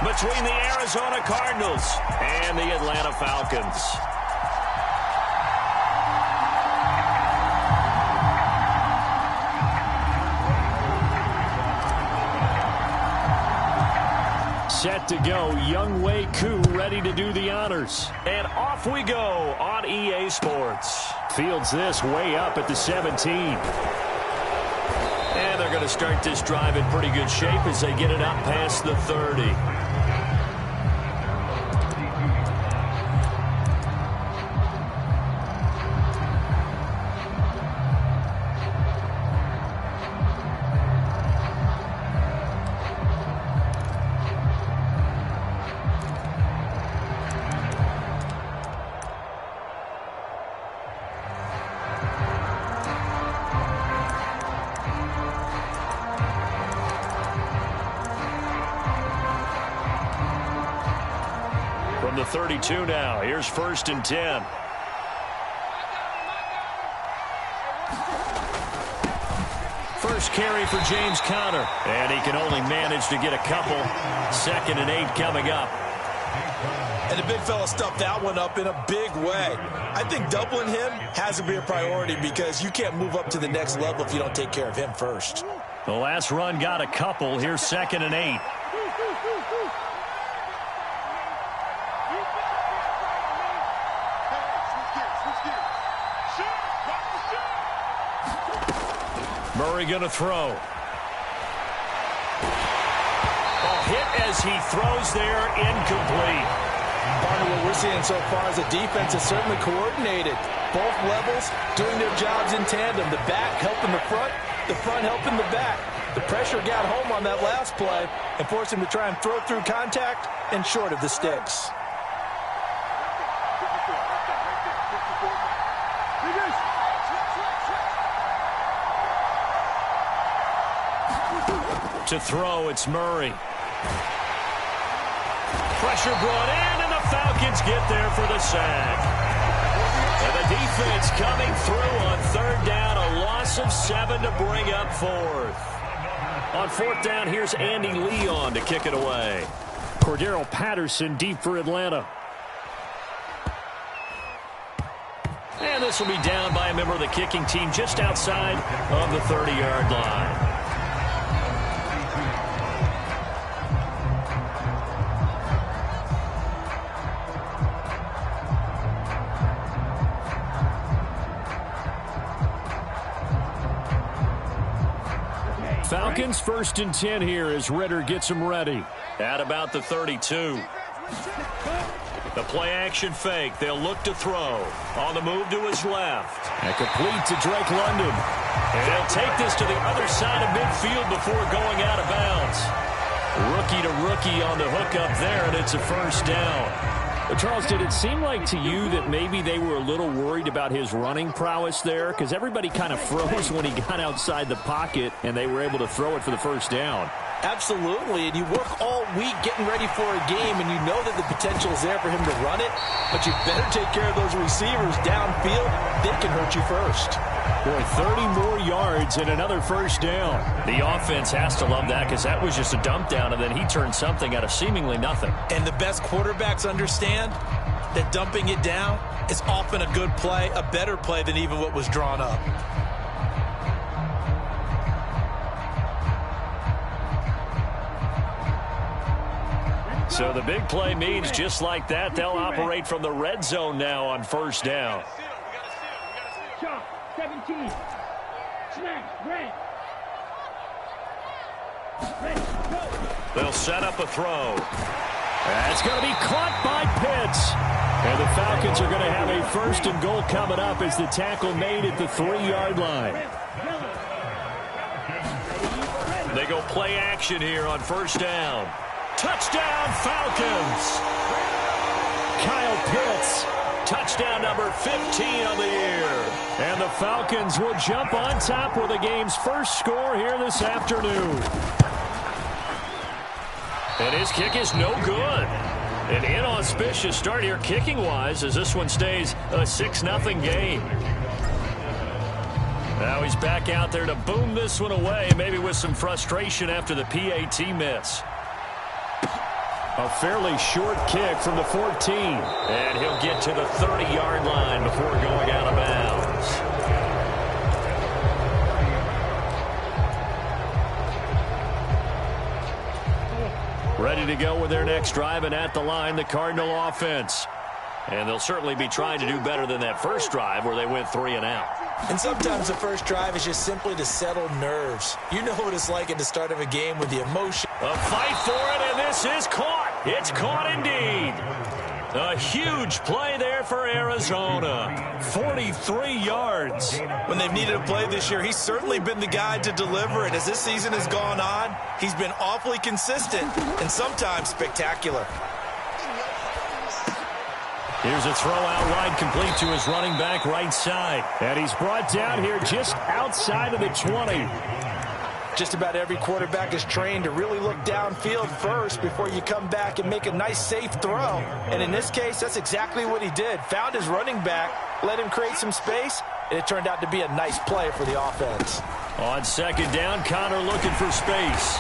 between the Arizona Cardinals and the Atlanta Falcons. Set to go, Younghoe Koo ready to do the honors. And off we go on EA Sports. Fields this way up at the 17. And they're going to start this drive in pretty good shape as they get it up past the 30. From the 32 now, here's 1st and 10. First carry for James Conner, and he can only manage to get a couple. 2nd and 8 coming up. And the big fella stuffed that one up in a big way. I think doubling him has to be a priority because you can't move up to the next level if you don't take care of him first. The last run got a couple. Here's 2nd and 8. Murray going to throw. Hit as he throws there, incomplete. Partner, what we're seeing so far is the defense is certainly coordinated. Both levels doing their jobs in tandem. The back helping the front helping the back. The pressure got home on that last play and forced him to try and throw through contact and short of the sticks. To throw, it's Murray. Pressure brought in, and the Falcons get there for the sack. And the defense coming through on 3rd down, a loss of 7 to bring up 4th. On 4th down, here's Andy Leon to kick it away. Cordero Patterson deep for Atlanta. And this will be down by a member of the kicking team just outside of the 30-yard line. Falcons 1st and 10 here as Ritter gets them ready. At about the 32. The play-action fake. They'll look to throw. On the move to his left. And complete to Drake London. And they'll take this to the other side of midfield before going out of bounds. Rookie to rookie on the hook up there, and it's a 1st down. But Charles, did it seem like to you that maybe they were a little worried about his running prowess there? Because everybody kind of froze when he got outside the pocket, and they were able to throw it for the 1st down. Absolutely, and you work all week getting ready for a game, and you know that the potential is there for him to run it, but you better take care of those receivers downfield. They can hurt you first. Boy, 30 more yards and another 1st down. The offense has to love that because that was just a dump down, and then he turned something out of seemingly nothing. And the best quarterbacks understand that dumping it down is often a good play, a better play than even what was drawn up. So the big play means just like that, they'll operate from the red zone now on 1st down. 17. Snap. Red. They'll set up a throw. That's going to be caught by Pitts. And the Falcons are going to have a 1st and goal coming up as the tackle made at the 3-yard line. They go play action here on 1st down. Touchdown, Falcons! Kyle Pitts. Touchdown number 15 on the year. And the Falcons will jump on top with the game's first score here this afternoon. And his kick is no good. An inauspicious start here kicking-wise as this one stays a 6-0 game. Now he's back out there to boom this one away, maybe with some frustration after the PAT miss. A fairly short kick from the 14. And he'll get to the 30-yard line before going out of bounds. Ready to go with their next drive, and at the line, the Cardinal offense. And they'll certainly be trying to do better than that first drive where they went 3 and out. And sometimes the first drive is just simply to settle nerves. You know what it's like at the start of a game with the emotion. A fight for it, and this is caught. It's caught indeed. A huge play there for Arizona. 43 yards. When they've needed a play this year, he's certainly been the guy to deliver. And as this season has gone on, he's been awfully consistent and sometimes spectacular. Here's a throw out wide, complete to his running back right side. And he's brought down here just outside of the 20. Just about every quarterback is trained to really look downfield first before you come back and make a nice, safe throw. And in this case, that's exactly what he did. Found his running back, let him create some space, and it turned out to be a nice play for the offense. On second down, Connor looking for space.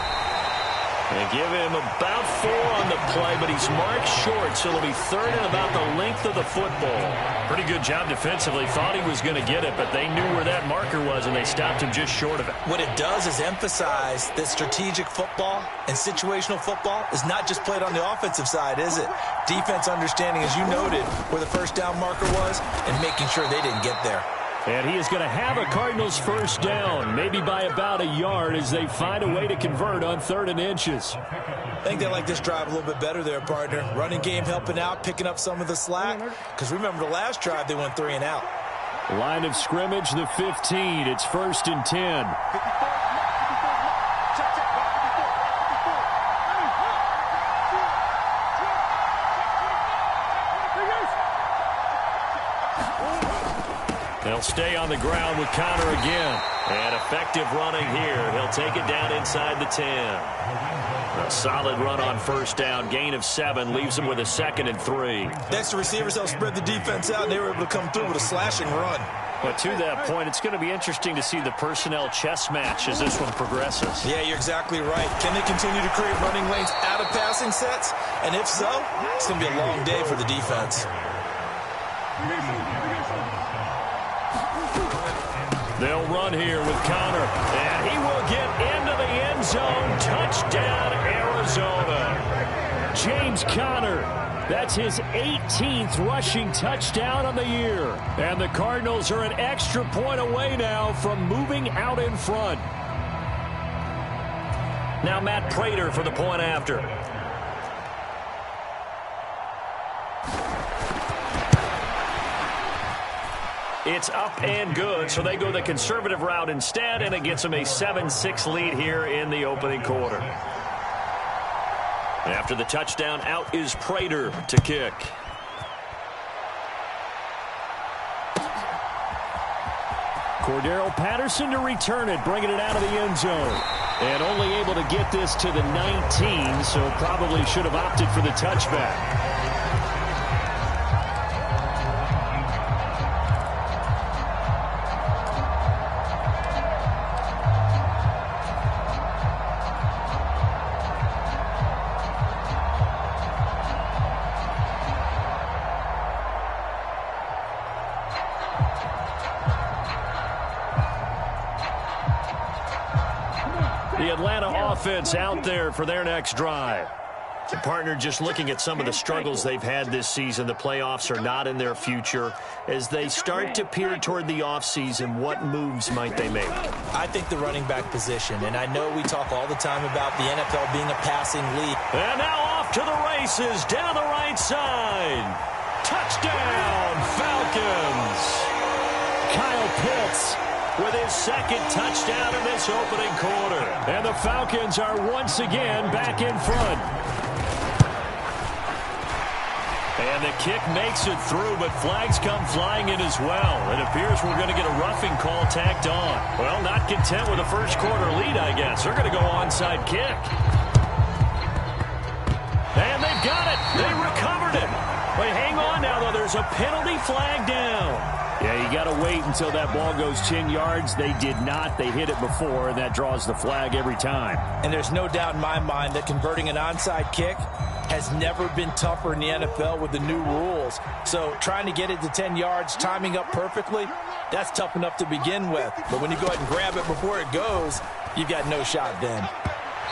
And give him about 4 on the play, but he's marked short, so it'll be third and about the length of the football. Pretty good job defensively. Thought he was going to get it, but they knew where that marker was, and they stopped him just short of it. What it does is emphasize that strategic football and situational football is not just played on the offensive side, is it? Defense understanding, as you noted, where the first down marker was and making sure they didn't get there. And he is going to have a Cardinals first down, maybe by about a yard as they find a way to convert on 3rd and inches. I think they like this drive a little bit better there, partner. Running game helping out, picking up some of the slack. Because remember the last drive, they went 3 and out. Line of scrimmage, the 15. It's 1st and 10. They'll stay on the ground with Connor again. And effective running here. He'll take it down inside the 10. A solid run on first down. Gain of 7 leaves him with a 2nd and 3. Next to receivers, they'll spread the defense out, and they were able to come through with a slashing run. But to that point, it's going to be interesting to see the personnel chess match as this one progresses. Yeah, you're exactly right. Can they continue to create running lanes out of passing sets? And if so, it's going to be a long day for the defense. They'll run here with Connor, and he will get into the end zone. Touchdown, Arizona. James Conner, that's his 18th rushing touchdown on the year. And the Cardinals are an extra point away now from moving out in front. Now Matt Prater for the point after. It's up and good, so they go the conservative route instead, and it gets them a 7-6 lead here in the opening quarter. After the touchdown, out is Prater to kick. Cordero Patterson to return it, bringing it out of the end zone. And only able to get this to the 19, so probably should have opted for the touchback. The Atlanta offense out there for their next drive. The partner, just looking at some of the struggles they've had this season, the playoffs are not in their future. As they start to peer toward the offseason, what moves might they make? I think the running back position, and I know we talk all the time about the NFL being a passing league. And now off to the races, down the right side. Touchdown, Falcons. Kyle Pitts with his 2nd touchdown in this opening quarter. And the Falcons are once again back in front. And the kick makes it through, but flags come flying in as well. It appears we're going to get a roughing call tacked on. Well, not content with a first quarter lead, I guess. They're going to go onside kick. And they've got it. They recovered it. But hang on now, though. There's a penalty flag down. Yeah, you got to wait until that ball goes 10 yards. They did not. They hit it before, and that draws the flag every time. And there's no doubt in my mind that converting an onside kick has never been tougher in the NFL with the new rules. So trying to get it to 10 yards, timing up perfectly, that's tough enough to begin with. But when you go ahead and grab it before it goes, you've got no shot then.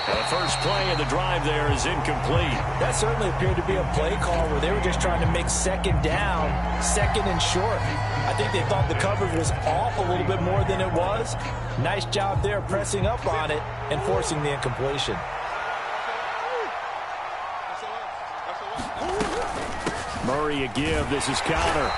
The first play of the drive there is incomplete. That certainly appeared to be a play call where they were just trying to make second down, second and short. I think they thought the coverage was off a little bit more than it was. Nice job there pressing up on it and forcing the incompletion. Murray a give. This is counter.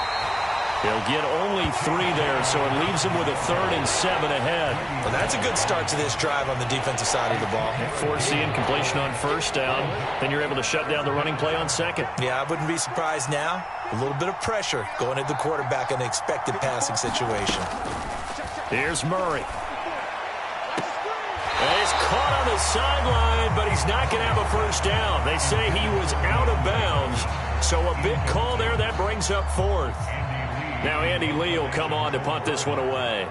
He'll get only 3 there, so it leaves him with a 3rd and 7 ahead. Well, that's a good start to this drive on the defensive side of the ball. Force the incompletion on first down. Then you're able to shut down the running play on second. Yeah, I wouldn't be surprised now. A little bit of pressure going at the quarterback in an expected passing situation. Here's Murray. He's caught on the sideline, but he's not going to have a first down. They say he was out of bounds, so a big call there. That brings up 4th. Now Andy Lee will come on to punt this one away.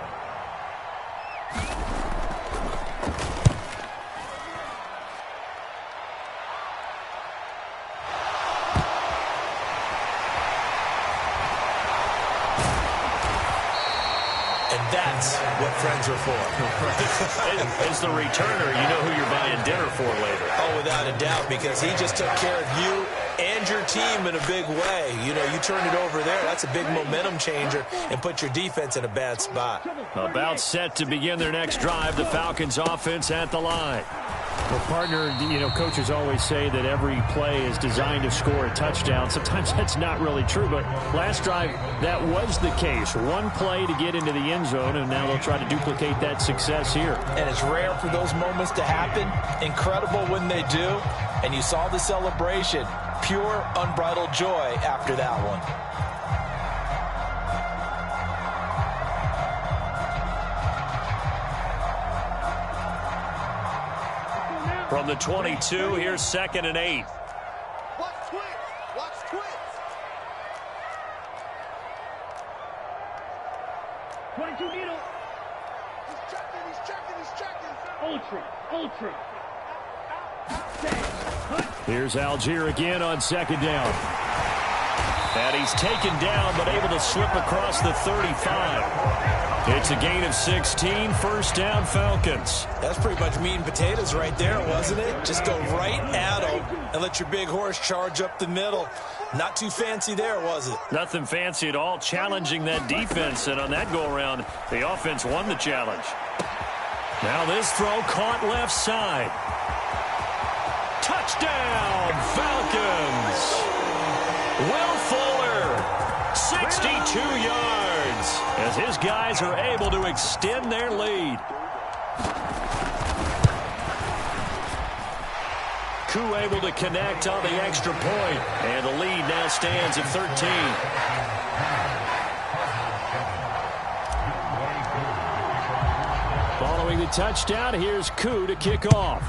That's what friends are for. As the returner, you know who you're buying dinner for later. Oh, without a doubt, because he just took care of you and your team in a big way. You know, you turned it over there. That's a big momentum changer and put your defense in a bad spot. About set to begin their next drive, the Falcons offense at the line. Well, partner, you know, coaches always say that every play is designed to score a touchdown. Sometimes that's not really true, but last drive, that was the case. One play to get into the end zone, and now they'll try to duplicate that success here. And it's rare for those moments to happen. Incredible when they do. And you saw the celebration. Pure, unbridled joy after that one. From the 22, here's 2nd and 8. Watch twins. Watch twins. 22 needle. He's checking. Ultra. Here's Algier again on 2nd down. And he's taken down, but able to slip across the 35. It's a gain of 16, 1st down Falcons. That's pretty much meat and potatoes right there, wasn't it? Just go right at them and let your big horse charge up the middle. Not too fancy there, was it? Nothing fancy at all, challenging that defense. And on that go-around, the offense won the challenge. Now this throw caught left side. Touchdown, Falcons! Will Fuller, 62 yards, as his guys are able to extend their lead. Koo able to connect on the extra point, and the lead now stands at 13. Following the touchdown, here's Koo to kick off.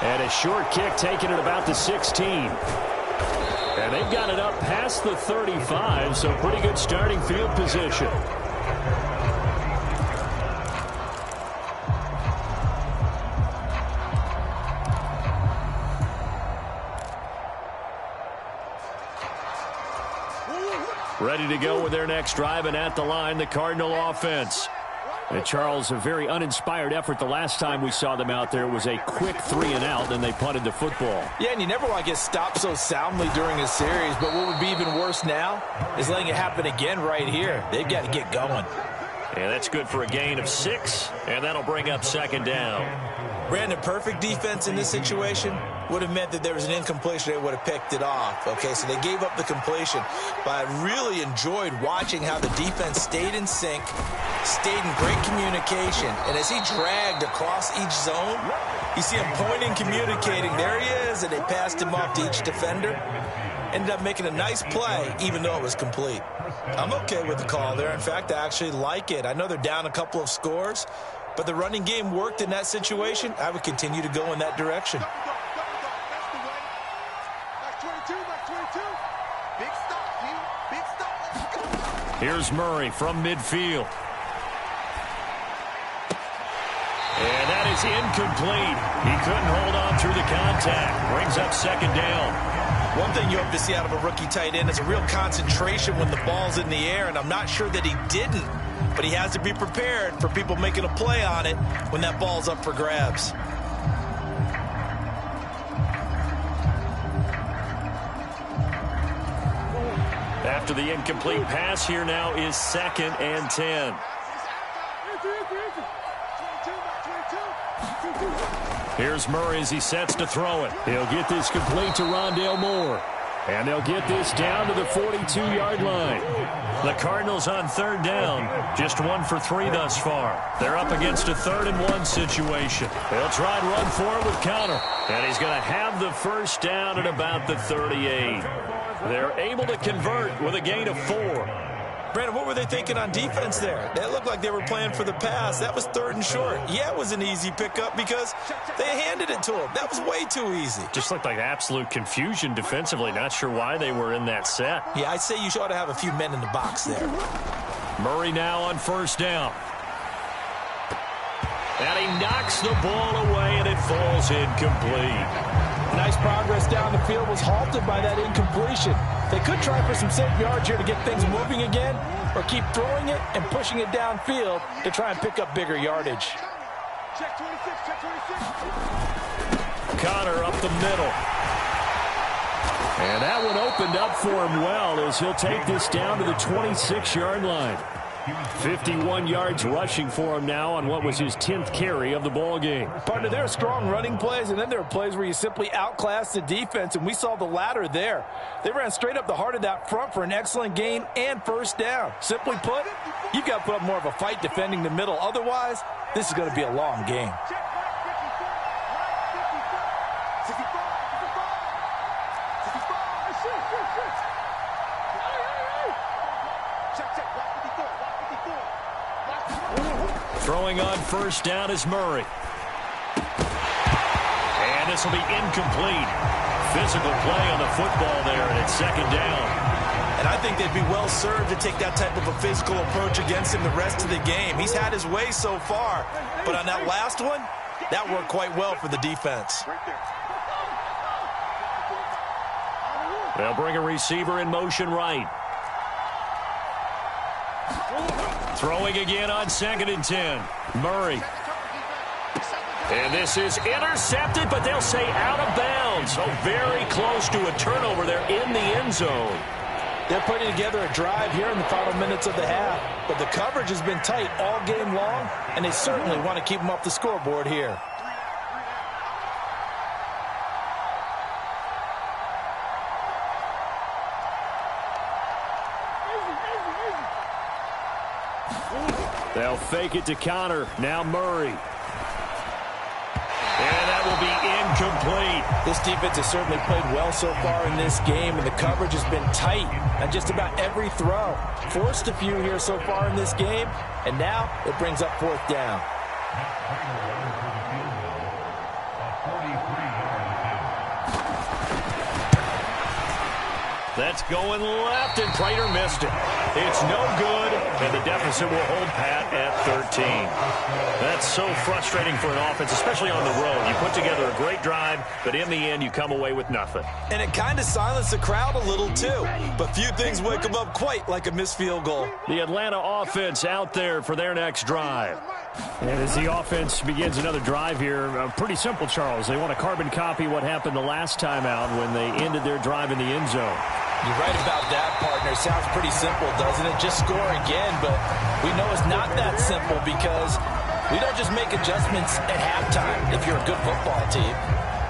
And a short kick taken at about the 16. And they've got it up past the 35, so pretty good starting field position. Ready to go with their next drive, and at the line, the Cardinal offense. And Charles, a very uninspired effort the last time we saw them out there. It was a quick 3-and-out, and they punted the football. Yeah, and you never want to get stopped so soundly during a series, but what would be even worse now is letting it happen again right here. They've got to get going. And that's good for a gain of 6, and that'll bring up 2nd down. Brandon, perfect defense in this situation would have meant that there was an incompletion. They would have picked it off. Okay, so they gave up the completion. But I really enjoyed watching how the defense stayed in sync, stayed in great communication. And as he dragged across each zone, you see him pointing, communicating. There he is, and they passed him off to each defender. Ended up making a nice play, even though it was complete. I'm okay with the call there. In fact, I actually like it. I know they're down a couple of scores, but the running game worked in that situation. I would continue to go in that direction. That's the way. Back 22. Big Here's Murray from midfield. And that is incomplete. He couldn't hold on through the contact. Brings up second down. One thing you hope to see out of a rookie tight end is a real concentration when the ball's in the air, and I'm not sure that he didn't. But he has to be prepared for people making a play on it when that ball's up for grabs. After the incomplete pass, here now is 2nd and 10. Here's Murray as he sets to throw it. He'll get this complete to Rondale Moore. And they'll get this down to the 42-yard line. The Cardinals on 3rd down, just 1 for 3 thus far. They're up against a 3rd and 1 situation. They'll try and run for it with Connor. And he's going to have the first down at about the 38. They're able to convert with a gain of 4. Brandon, what were they thinking on defense there? They looked like they were playing for the pass. That was 3rd and short. Yeah, it was an easy pickup because they handed it to him. That was way too easy. Just looked like absolute confusion defensively. Not sure why they were in that set. Yeah, I'd say you ought to have a few men in the box there. Murray now on 1st down. And he knocks the ball away, and it falls incomplete. Nice progress down the field was halted by that incompletion. They could try for some safe yards here to get things moving again, or keep throwing it and pushing it downfield to try and pick up bigger yardage. Check 26, check 26. Connor up the middle. And that one opened up for him well as he'll take this down to the 26-yard line. 51 yards rushing for him now on what was his 10th carry of the ball game. Partner, there are strong running plays, and then there are plays where you simply outclass the defense, and we saw the latter there. They ran straight up the heart of that front for an excellent gain and first down. Simply put, you've got to put up more of a fight defending the middle. Otherwise, this is going to be a long game. Throwing on 1st down is Murray. And this will be incomplete. Physical play on the football there, and it's 2nd down. And I think they'd be well served to take that type of a physical approach against him the rest of the game. He's had his way so far, but on that last one, that worked quite well for the defense. They'll bring a receiver in motion right. Throwing again on 2nd and 10. Murray. And this is intercepted, but they'll say out of bounds. So very close to a turnover there in the end zone. They're putting together a drive here in the final minutes of the half, but the coverage has been tight all game long, and they certainly want to keep them off the scoreboard here. They'll fake it to Connor. Now Murray. And that will be incomplete. This defense has certainly played well so far in this game, and the coverage has been tight on just about every throw. Forced a few here so far in this game, and now it brings up 4th down. That's going left, and Prater missed it. It's no good, and the deficit will hold pat at 13. That's so frustrating for an offense, especially on the road. You put together a great drive, but in the end, you come away with nothing. And it kind of silenced the crowd a little, too. But few things wake them up quite like a missed field goal. The Atlanta offense out there for their next drive. And as the offense begins another drive here, pretty simple, Charles. They want to carbon copy what happened the last time out when they ended their drive in the end zone. You're right about that, partner. Sounds pretty simple, doesn't it? Just score again, but we know it's not that simple because we don't just make adjustments at halftime if you're a good football team.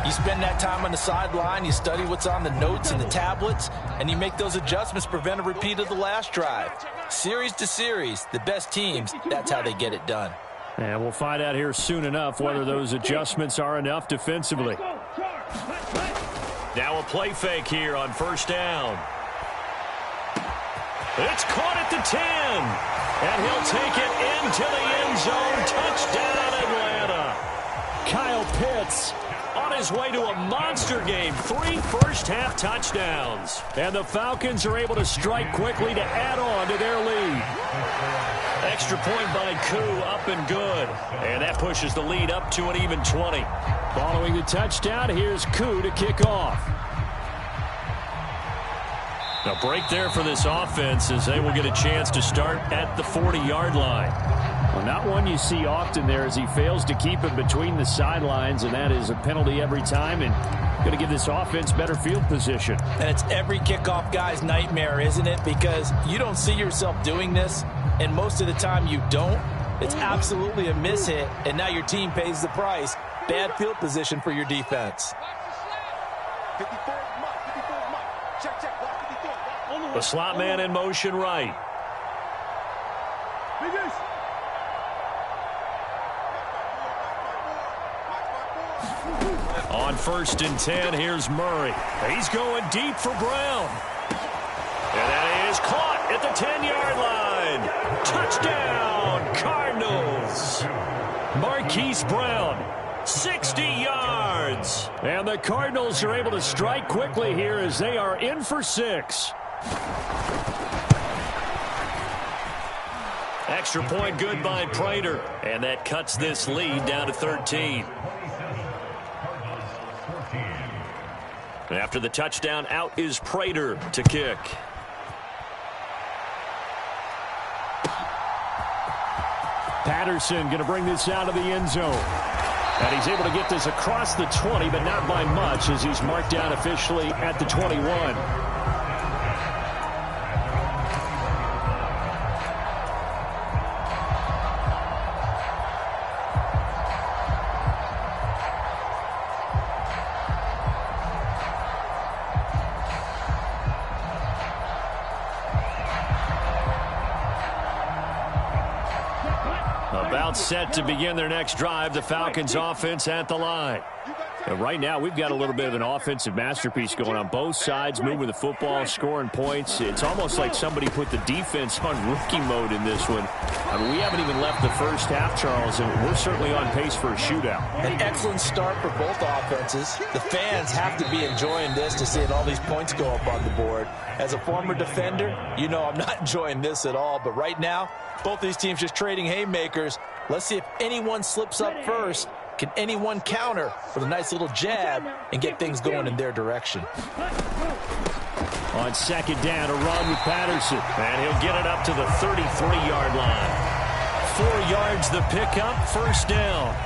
You spend that time on the sideline, you study what's on the notes and the tablets, and you make those adjustments to prevent a repeat of the last drive. Series to series, the best teams, that's how they get it done. And we'll find out here soon enough whether those adjustments are enough defensively. Now a play fake here on 1st down. It's caught at the 10. And he'll take it into the end zone. Touchdown, Atlanta. Kyle Pitts on his way to a monster game. 3 first-half touchdowns. And the Falcons are able to strike quickly to add on to their lead. Extra point by Koo, up and good. And that pushes the lead up to an even 20. Following the touchdown, here's Koo to kick off. A break there for this offense as they will get a chance to start at the 40-yard line. Well, not one you see often there as he fails to keep it between the sidelines, and that is a penalty every time and going to give this offense better field position. And it's every kickoff guy's nightmare, isn't it? Because you don't see yourself doing this, and most of the time you don't. It's absolutely a mishit, and now your team pays the price. Bad field position for your defense. 54 mark, 54 mark. Check, check, block 54. The slot man in motion right. On 1st and 10, here's Murray. He's going deep for Brown. And that is caught at the 10-yard line. Touchdown, Cardinals. Marquise Brown, 60 yards. And the Cardinals are able to strike quickly here as they are in for 6. Extra point good by Prater. And that cuts this lead down to 13. After the touchdown, out is Prater to kick. Patterson going to bring this out of the end zone. And he's able to get this across the 20, but not by much as he's marked down officially at the 21. About set to begin their next drive, the Falcons offense at the line. And right now, we've got a little bit of an offensive masterpiece going on both sides, moving the football, scoring points. It's almost like somebody put the defense on rookie mode in this one. I mean, we haven't even left the first half, Charles, and we're certainly on pace for a shootout. An excellent start for both offenses. The fans have to be enjoying this to seeing all these points go up on the board. As a former defender, you know I'm not enjoying this at all. But right now, both these teams just trading haymakers. Let's see if anyone slips up first. Can anyone counter with a nice little jab and get things going in their direction? On 2nd down, a run with Patterson. And he'll get it up to the 33-yard line. 4 yards the pickup, 1st down.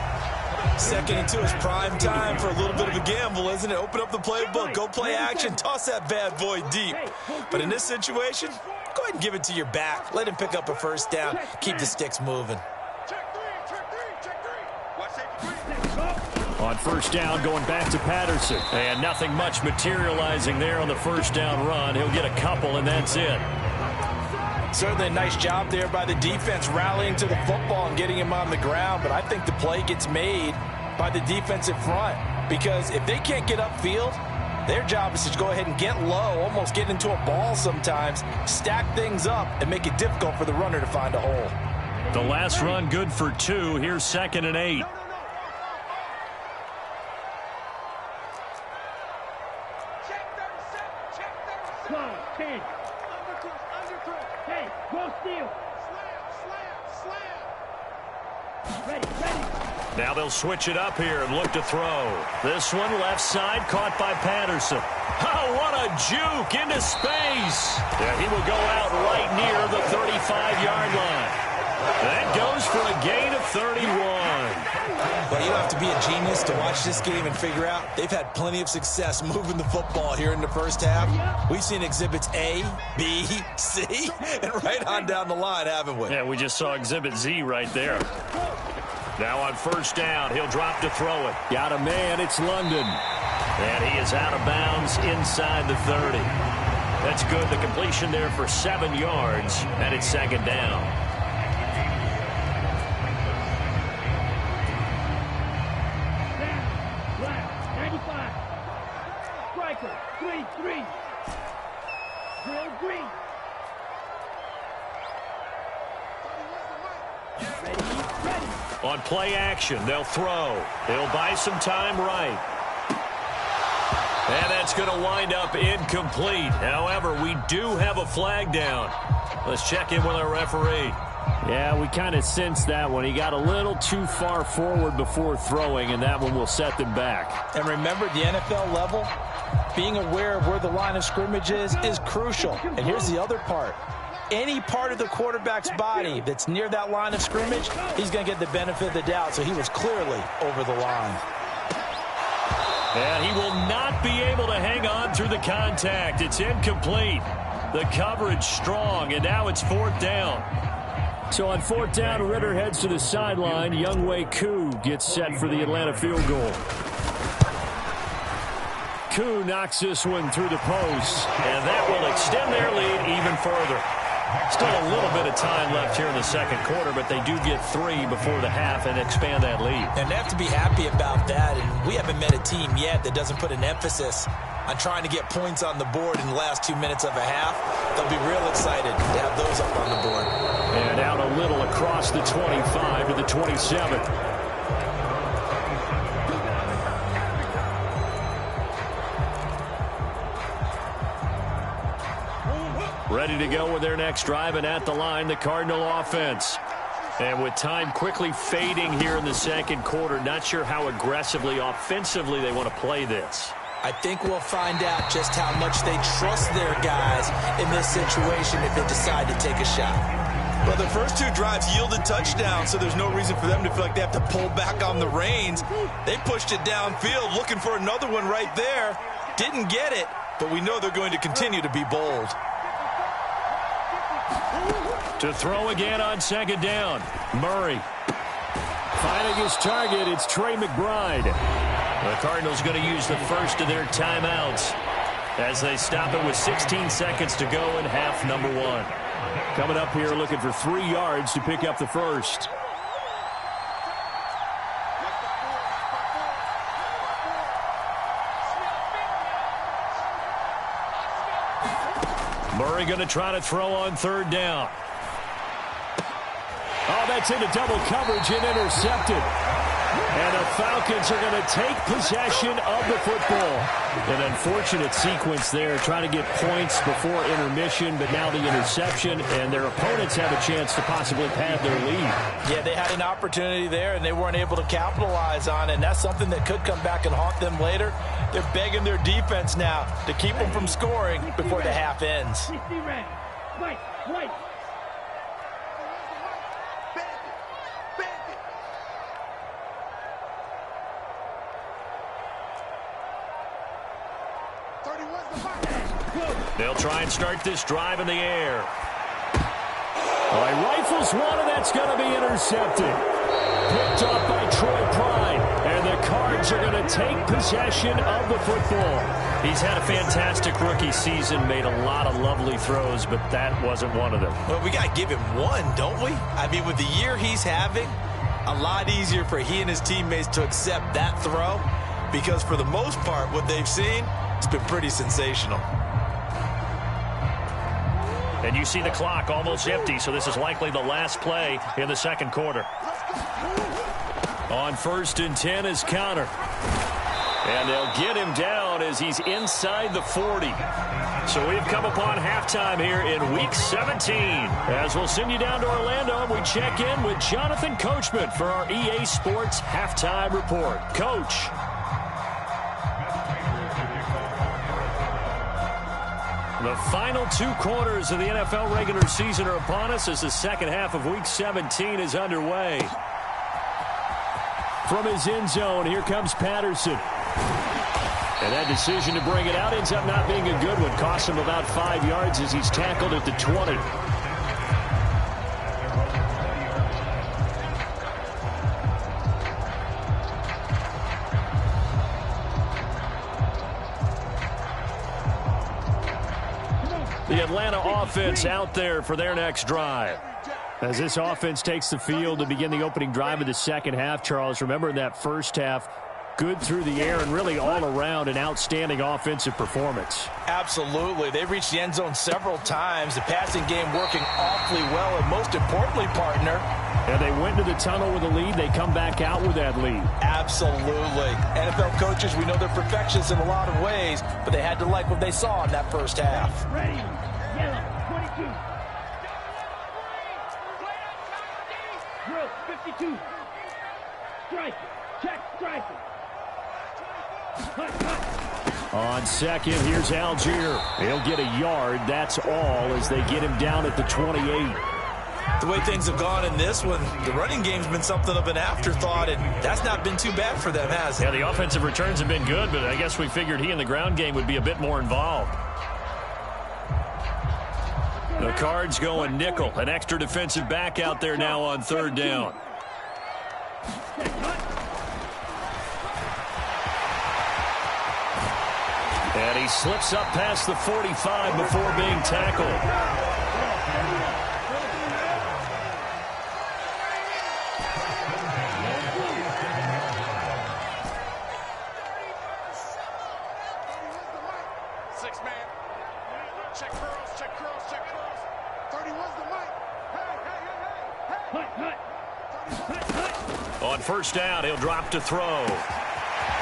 2nd and 2 is prime time for a little bit of a gamble, isn't it? Open up the playbook, go play action, toss that bad boy deep. But in this situation, go ahead and give it to your back. Let him pick up a 1st down. Keep the sticks moving. On 1st down, going back to Patterson. And nothing much materializing there on the 1st down run. He'll get a couple, and that's it. Certainly a nice job there by the defense rallying to the football and getting him on the ground. But I think the play gets made by the defensive front. Because if they can't get upfield, their job is to go ahead and get low, almost get into a ball sometimes, stack things up, and make it difficult for the runner to find a hole. The last run good for 2. Here's 2nd and 8. Now they'll switch it up here and look to throw. This one left side caught by Patterson. Oh, what a juke into space. Yeah, he will go out right near the 35-yard line. That goes for a gain of 31. Well, you don't have to be a genius to watch this game and figure out they've had plenty of success moving the football here in the first half. We've seen exhibits A, B, C, and right on down the line, haven't we? Yeah, we just saw exhibit Z right there. Now on 1st down, he'll drop to throw it. Got a man, it's London. And he is out of bounds inside the 30. That's good. The completion there for 7 yards, and it's 2nd down. Left, 95. Striker, 3-3. Drill green. Ready. On play action, they'll throw. They'll buy some time right. it's going to wind up incomplete. However, we do have a flag down. Let's check in with our referee. Yeah, we kind of sensed that one. He got a little too far forward before throwing, and that one will set them back. And remember, the NFL level, being aware of where the line of scrimmage is crucial. And here's the other part. Any part of the quarterback's body that's near that line of scrimmage, he's going to get the benefit of the doubt. So he was clearly over the line. And he will not be able to hang on through the contact. It's incomplete. The coverage strong, and now it's 4th down. So on 4th down, Ritter heads to the sideline. Younghoe Koo gets set for the Atlanta field goal. Koo knocks this one through the post, and that will extend their lead even further. Still a little bit of time left here in the second quarter, but they do get 3 before the half and expand that lead. And they have to be happy about that. And we haven't met a team yet that doesn't put an emphasis on trying to get points on the board in the last 2 minutes of a half. They'll be real excited to have those up on the board. And out a little across the 25 to the 27. Ready to go with their next drive, and at the line, the Cardinal offense. And with time quickly fading here in the second quarter, not sure how aggressively, offensively they want to play this. I think we'll find out just how much they trust their guys in this situation if they decide to take a shot. Well, the first 2 drives yielded touchdowns, so there's no reason for them to feel like they have to pull back on the reins. They pushed it downfield, looking for another one right there. Didn't get it, but we know they're going to continue to be bold. To throw again on 2nd down. Murray. Finding his target, it's Trey McBride. The Cardinals going to use the first of their timeouts as they stop it with 16 seconds to go in half number 1. Coming up here looking for 3 yards to pick up the first. Murray going to try to throw on 3rd down. Oh, that's into double coverage and intercepted. And the Falcons are going to take possession of the football. An unfortunate sequence there, trying to get points before intermission, but now the interception, and their opponents have a chance to possibly pad their lead. Yeah, they had an opportunity there, and they weren't able to capitalize on it, and that's something that could come back and haunt them later. They're begging their defense now to keep them from scoring before the half ends. Right. 31's the back. They'll try and start this drive in the air. Well, he rifles one, and that's going to be intercepted. Picked up by Troy Pride, and the Cards are going to take possession of the football. He's had a fantastic rookie season, made a lot of lovely throws, but that wasn't one of them. Well, we got to give him one, don't we? I mean, with the year he's having, a lot easier for he and his teammates to accept that throw, because for the most part, what they've seen, it's been pretty sensational. And you see the clock almost empty, so this is likely the last play in the second quarter. On 1st and 10 is Connor. And they'll get him down as he's inside the 40. So we've come upon halftime here in Week 17. As we'll send you down to Orlando, and we check in with Jonathan Coachman for our EA Sports Halftime Report. Coach. The final 2 quarters of the NFL regular season are upon us as the second half of Week 17 is underway. From his end zone, here comes Patterson. And that decision to bring it out ends up not being a good one. Costs him about 5 yards as he's tackled at the 20. The Atlanta offense out there for their next drive. As this offense takes the field to begin the opening drive of the second half, Charles, remember in that first half, good through the air and really all around an outstanding offensive performance. Absolutely. They've reached the end zone several times. The passing game working awfully well, and most importantly, partner, and they went to the tunnel with a lead. They come back out with that lead. Absolutely. NFL coaches, we know they're perfectionists in a lot of ways, but they had to like what they saw in that first half. Ready. Yellow, 22. Drill, 52. Strike. Check, strike. On second, here's Algier. He'll get a yard. That's all as they get him down at the 28. The way things have gone in this one, the running game's been something of an afterthought, and that's not been too bad for them, has it? Yeah, the offensive returns have been good, but I guess we figured he in the ground game would be a bit more involved. The Cards going nickel. An extra defensive back out there now on third down. And he slips up past the 45 before being tackled. On first down, he'll drop to throw.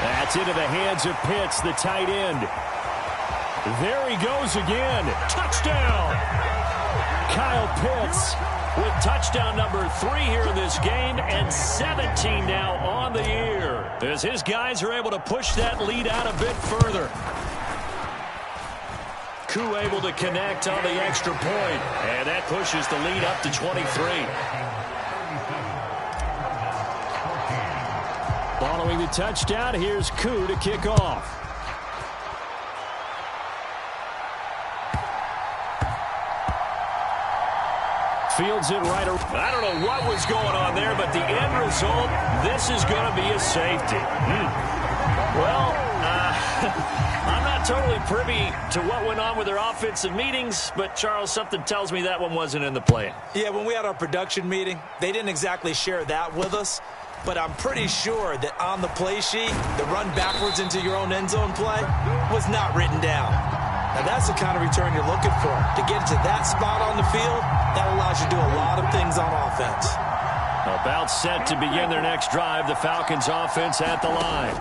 That's into the hands of Pitts, the tight end. There he goes again. Touchdown! Kyle Pitts with touchdown number 3 here in this game, and 17 now on the year, as his guys are able to push that lead out a bit further. Koo able to connect on the extra point, and that pushes the lead up to 23. Following the touchdown, here's Koo to kick off. Fields it right around. I don't know what was going on there, but the end result, this is going to be a safety. Well, I'm not totally privy to what went on with their offensive meetings, but, Charles, something tells me that one wasn't in the plan. Yeah, when we had our production meeting, they didn't exactly share that with us, but I'm pretty sure that on the play sheet, the run backwards into your own end zone play was not written down. Now, that's the kind of return you're looking for. To get to that spot on the field, that allows you to do a lot of things on offense. About set to begin their next drive, the Falcons offense at the line.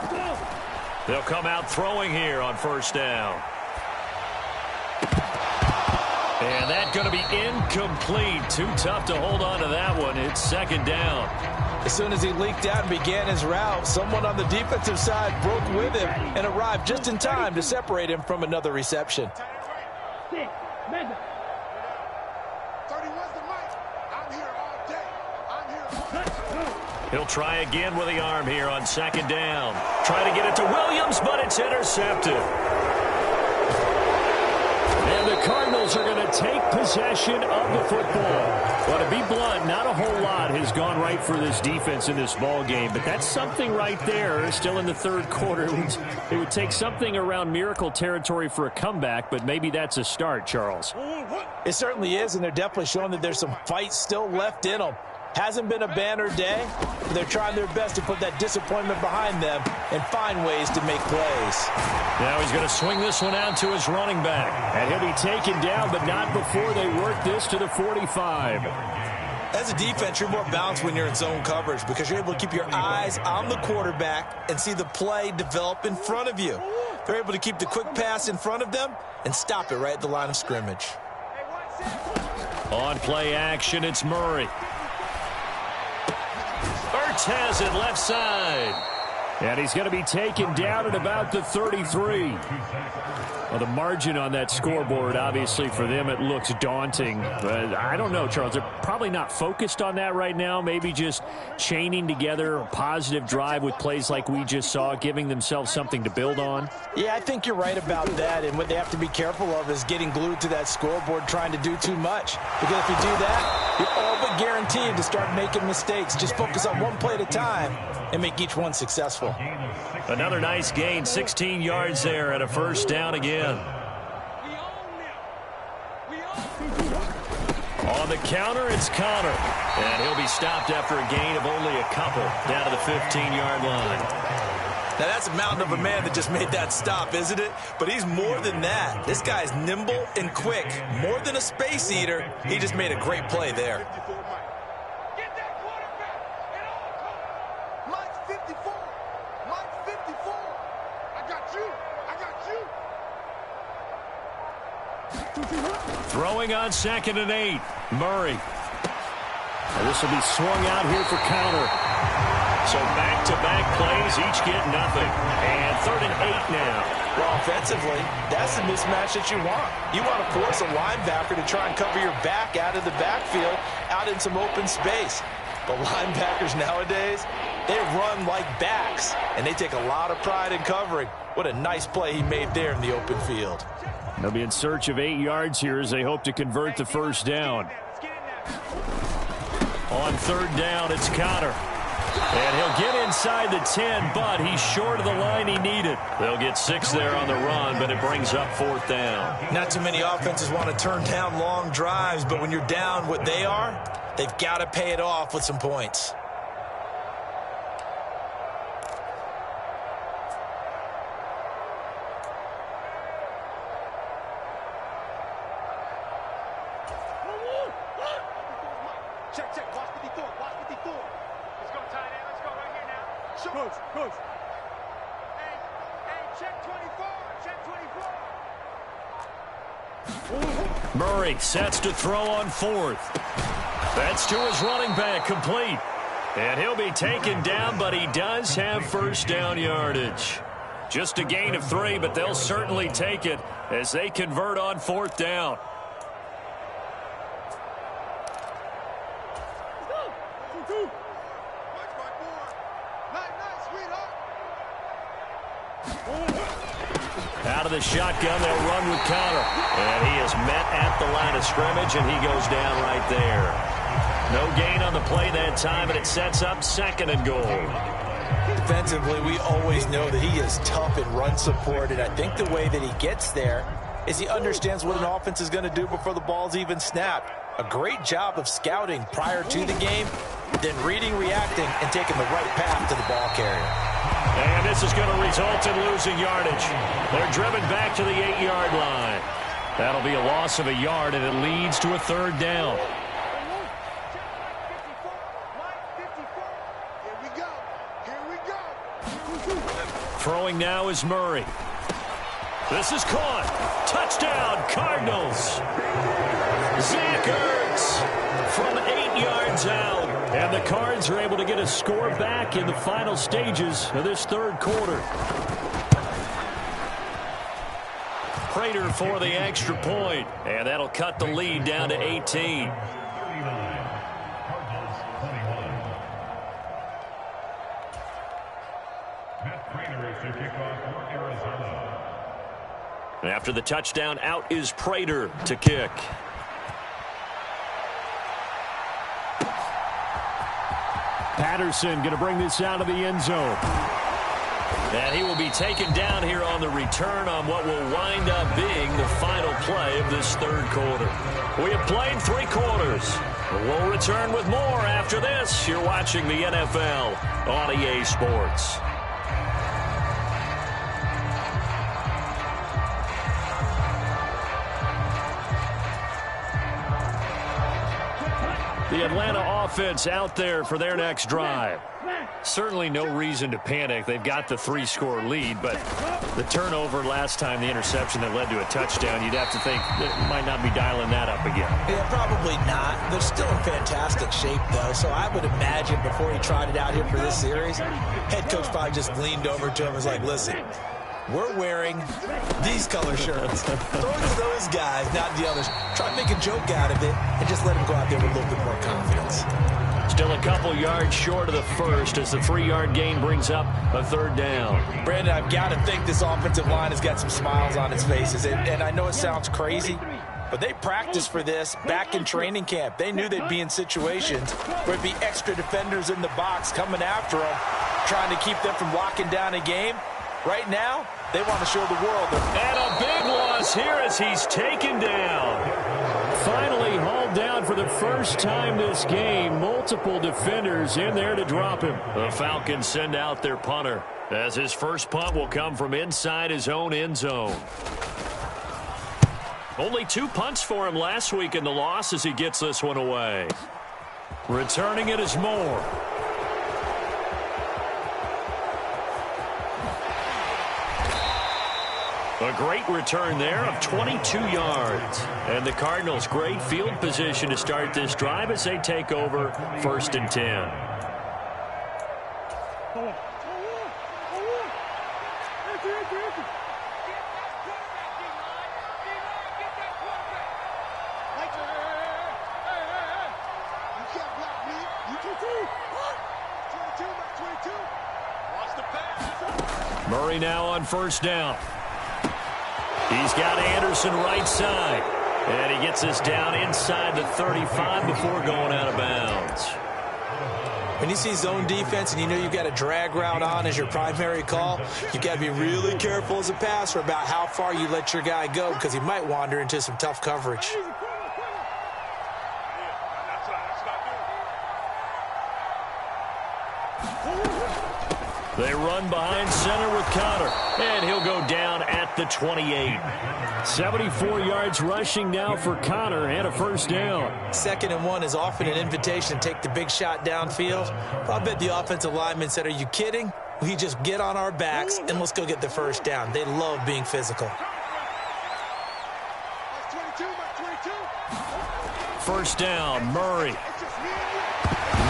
They'll come out throwing here on first down. And that's going to be incomplete. Too tough to hold on to that one. It's second down. As soon as he leaked out and began his route, someone on the defensive side broke with him and arrived just in time to separate him from another reception. 6, measure. 31's the mic. I'm here all day. I'm here. He'll try again with the arm here on second down. Try to get it to Williams, but it's intercepted. And the Cardinals are going to take possession of the football. Well, to be blunt, not a whole lot has gone right for this defense in this ball game, but that's something right there. Still in the third quarter. It would take something around miracle territory for a comeback, but maybe that's a start, Charles. It certainly is, and they're definitely showing that there's some fight still left in them. Hasn't been a banner day, but they're trying their best to put that disappointment behind them and find ways to make plays. Now he's going to swing this one out to his running back. And he'll be taken down, but not before they work this to the 45. As a defense, you're more balanced when you're in zone coverage because you're able to keep your eyes on the quarterback and see the play develop in front of you. They're able to keep the quick pass in front of them and stop it right at the line of scrimmage. On play action, it's Murray. Ertz has it left side. And he's going to be taken down at about the 33. Well, the margin on that scoreboard, obviously, for them, it looks daunting. But I don't know, Charles. They're probably not focused on that right now. Maybe just chaining together a positive drive with plays like we just saw, giving themselves something to build on. Yeah, I think you're right about that. And what they have to be careful of is getting glued to that scoreboard trying to do too much. Because if you do that, you're all but guaranteed to start making mistakes. Just focus on one play at a time and make each one successful. Another nice gain, 16 yards there at a first down again. On the counter, it's Connor. And he'll be stopped after a gain of only a couple down to the 15-yard line. Now, that's a mountain of a man that just made that stop, isn't it? But he's more than that. This guy's nimble and quick. More than a space eater, he just made a great play there. Get that quarterback at all costs. Mike's 54. Mike's 54. I got you. I got you. Throwing on 2nd and 8. Murray. And this will be swung out here for counter. So back-to-back plays, each get nothing. And 3rd and 8 now. Well, offensively, that's the mismatch that you want. You want to force a linebacker to try and cover your back out of the backfield, out in some open space. But linebackers nowadays, they run like backs, and they take a lot of pride in covering. What a nice play he made there in the open field. They'll be in search of 8 yards here as they hope to convert the first down. On 3rd down, it's Connor. And he'll get inside the 10, but he's short of the line he needed. They'll get 6 there on the run, but it brings up 4th down. Not too many offenses want to turn down long drives, but when you're down what they are, they've got to pay it off with some points. Check, check. Watch 54. Watch 54. Let's go, tight end. Let's go right here now. Show. Coach. Hey, check 24. Check 24. Murray sets to throw on 4th. That's to his running back, complete. And he'll be taken down, but he does have first down yardage. Just a gain of 3, but they'll certainly take it as they convert on 4th down. Out of the shotgun, they'll run with Connor. And he is met at the line of scrimmage, and he goes down right there. No gain on the play that time, and it sets up 2nd and goal. Defensively, we always know that he is tough in run support, and I think the way that he gets there is he understands what an offense is going to do before the ball's even snapped. A great job of scouting prior to the game, then reading, reacting, and taking the right path to the ball carrier. And this is going to result in losing yardage. They're driven back to the 8-yard line. That'll be a loss of a yard, and it leads to a 3rd down. Here we go. Here we go. Throwing now is Murray. This is caught. Touchdown, Cardinals. Zach Ertz from 8 yards out. And the Cards are able to get a score back in the final stages of this 3rd quarter. Prater for the extra point. And that'll cut the lead down to 18. After the touchdown, out is Prater to kick. Patterson going to bring this out of the end zone. And he will be taken down here on the return on what will wind up being the final play of this 3rd quarter. We have played 3 quarters. We'll return with more after this. You're watching the NFL on EA Sports. The Atlanta offense out there for their next drive. Certainly no reason to panic. They've got the 3-score lead, but the turnover last time, the interception that led to a touchdown, you'd have to think they might not be dialing that up again. Yeah, probably not. They're still in fantastic shape, though, so I would imagine before he tried it out here for this series, head coach probably just leaned over to him and was like, listen, we're wearing these color shirts. Throw it to those guys, not the others. Try to make a joke out of it and just let them go out there with a little bit more confidence. Still a couple yards short of the first as the 3-yard gain brings up a 3rd down. Brandon, I've got to think this offensive line has got some smiles on its faces. And I know it sounds crazy, but they practiced for this back in training camp. They knew they'd be in situations where it'd be extra defenders in the box coming after them, trying to keep them from locking down a game. Right now, they want to show the world. And a big loss here as he's taken down. Finally hauled down for the first time this game. Multiple defenders in there to drop him. The Falcons send out their punter, as his first punt will come from inside his own end zone. Only 2 punts for him last week in the loss as he gets this one away. Returning it is Moore. A great return there of 22 yards. And the Cardinals, great field position to start this drive as they take over 1st and 10. Murray now on 1st down. He's got Anderson right side. And he gets this down inside the 35 before going out of bounds. When you see zone defense and you know you've got a drag route on as your primary call, you've got to be really careful as a passer about how far you let your guy go because he might wander into some tough coverage. They run behind center with Connor, and he'll go down at the 28. 74 yards rushing now for Connor and a 1st down. 2nd and 1 is often an invitation to take the big shot downfield. I bet the offensive lineman said, "Are you kidding? We just get on our backs and let's go get the 1st down." They love being physical. 1st down, Murray.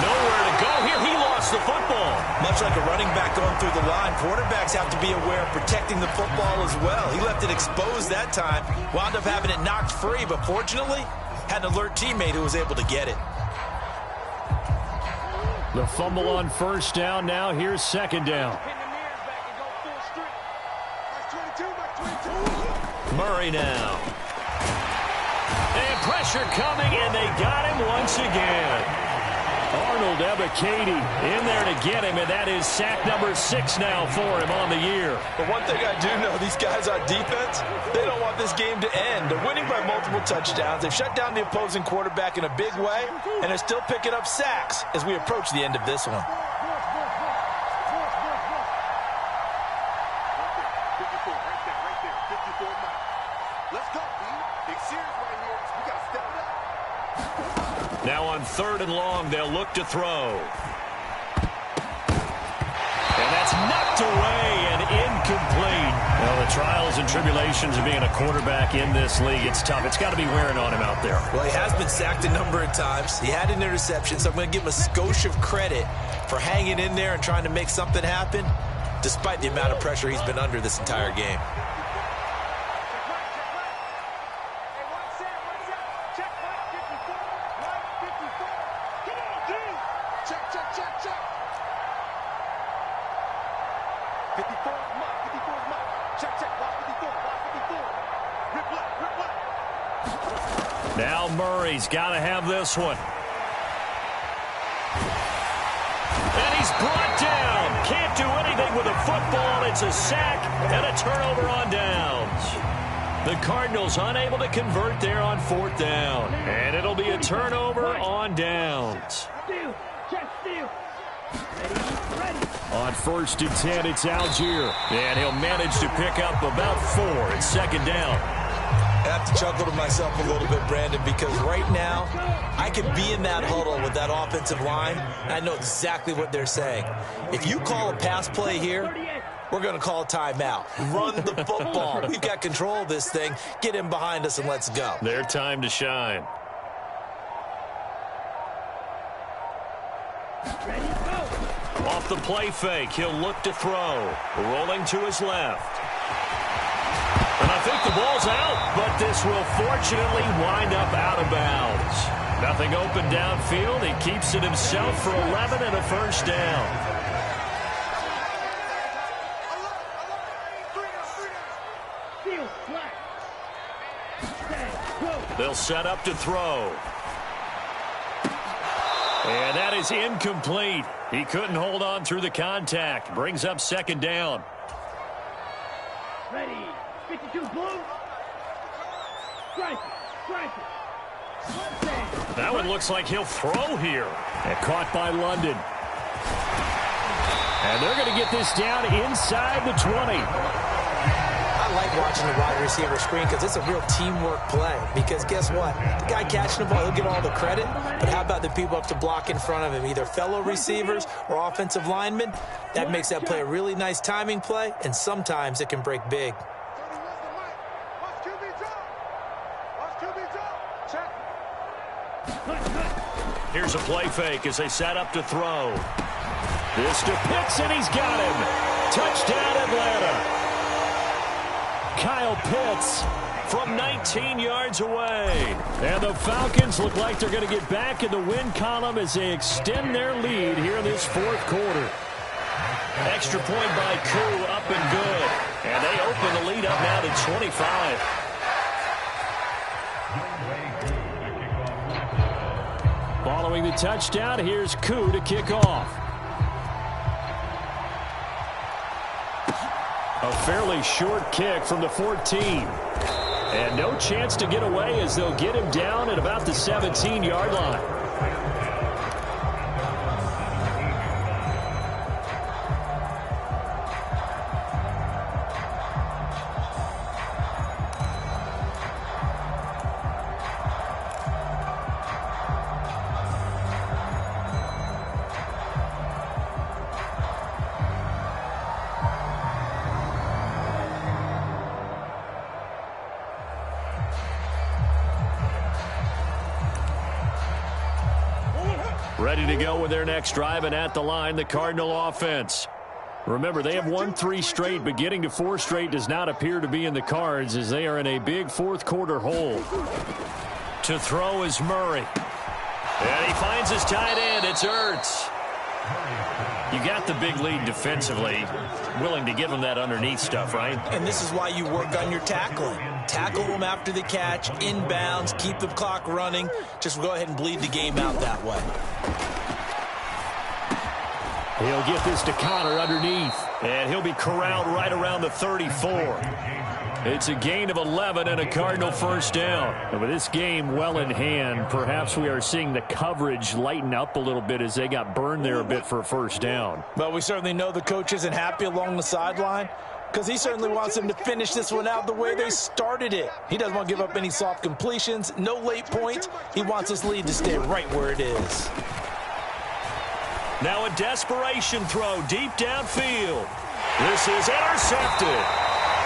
Nowhere to go here. He lost the football. Much like a running back going through the line, quarterbacks have to be aware of protecting the football as well. He left it exposed that time, wound up having it knocked free, but fortunately, had an alert teammate who was able to get it. The fumble on 1st down. Now here's 2nd down. Murray now. And pressure coming, and they got him once again. Arnold Ebiketie in there to get him, and that is sack number 6 now for him on the year. But one thing I do know, these guys on defense, they don't want this game to end. They're winning by multiple touchdowns. They've shut down the opposing quarterback in a big way, and they're still picking up sacks as we approach the end of this one. Now on 3rd and long, they'll look to throw. And that's knocked away and incomplete. Well, the trials and tribulations of being a quarterback in this league, it's tough. It's got to be wearing on him out there. Well, he has been sacked a number of times. He had an interception, so I'm going to give him a skosh of credit for hanging in there and trying to make something happen, despite the amount of pressure he's been under this entire game. Now Murray's got to have this one. And he's brought down. Can't do anything with a football. It's a sack and a turnover on downs. The Cardinals unable to convert there on 4th down. And it'll be a turnover on downs. On 1st and 10, it's Algier. And he'll manage to pick up about 4 at 2nd down. I have to chuckle to myself a little bit, Brandon, because right now I could be in that huddle with that offensive line, and I know exactly what they're saying. If you call a pass play here, we're going to call a timeout. Run the football. We've got control of this thing. Get him behind us and let's go. Their time to shine. Off the play fake, he'll look to throw. Rolling to his left. And I think the ball's out, but this will fortunately wind up out of bounds. Nothing open downfield. He keeps it himself for 11 and a 1st down. They'll set up to throw. And that is incomplete. He couldn't hold on through the contact. Brings up 2nd down. Ready. 52 blue. Strike it. Strike it. That one looks like he'll throw here. And caught by London. And they're going to get this down inside the 20. I like watching the wide receiver screen because it's a real teamwork play. Because guess what? The guy catching the ball, he'll get all the credit. But how about the people up to block in front of him, either fellow receivers or offensive linemen? That makes that play a really nice timing play, and sometimes it can break big. Here's a play fake as they set up to throw. This to Pitts, and he's got him. Touchdown, Atlanta. Kyle Pitts from 19 yards away. And the Falcons look like they're going to get back in the win column as they extend their lead here in this fourth quarter. Extra point by Koo, up and good. And they open the lead up now to 25. Following the touchdown, here's Koo to kick off. A fairly short kick from the 14. And no chance to get away as they'll get him down at about the 17-yard line. Ready to go with their next drive, and at the line, the Cardinal offense. Remember, they have won 3 straight, but getting to 4 straight does not appear to be in the cards as they are in a big fourth quarter hole. To throw is Murray. And he finds his tight end. It's Ertz. You got the big lead defensively. Willing to give him that underneath stuff, right? And this is why you work on your tackling. Tackle them after the catch, inbounds, keep the clock running. Just go ahead and bleed the game out that way. He'll get this to Connor underneath. And he'll be corralled right around the 34. It's a gain of 11 and a Cardinal first down. And with this game well in hand, perhaps we are seeing the coverage lighten up a little bit as they got burned there a bit for a first down. But we certainly know the coach isn't happy along the sideline because he certainly wants them to finish this one out the way they started it. He doesn't want to give up any soft completions, no late points. He wants his lead to stay right where it is. Now a desperation throw deep downfield. This is intercepted.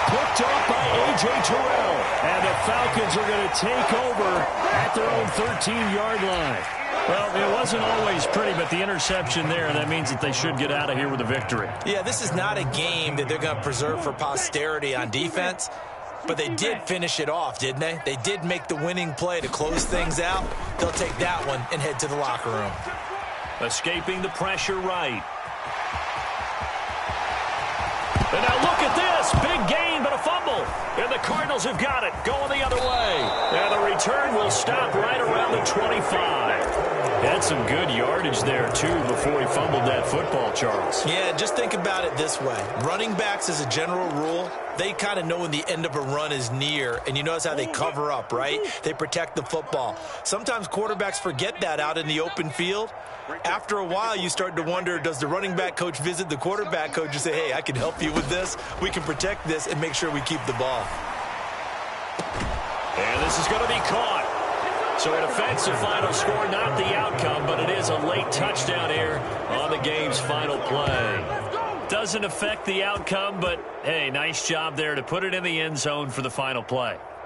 Picked off by A.J. Terrell. And the Falcons are going to take over at their own 13-yard line. Well, it wasn't always pretty, but the interception there, that means that they should get out of here with a victory. Yeah, this is not a game that they're going to preserve for posterity on defense, but they did finish it off, didn't they? They did make the winning play to close things out. They'll take that one and head to the locker room. Escaping the pressure right. And now look at this. Big gain, but a fumble. And the Cardinals have got it. Going the other way. And the return will stop right around the 25. Had some good yardage there, too, before he fumbled that football, Charles. Yeah, just think about it this way. Running backs, as a general rule, they kind of know when the end of a run is near, and you notice how they cover up, right? They protect the football. Sometimes quarterbacks forget that out in the open field. After a while, you start to wonder, does the running back coach visit the quarterback coach and say, hey, I can help you with this. We can protect this and make sure we keep the ball. And this is going to be caught. So an offensive final score, not the outcome, but it is a late touchdown here on the game's final play. Doesn't affect the outcome, but, hey, nice job there to put it in the end zone for the final play.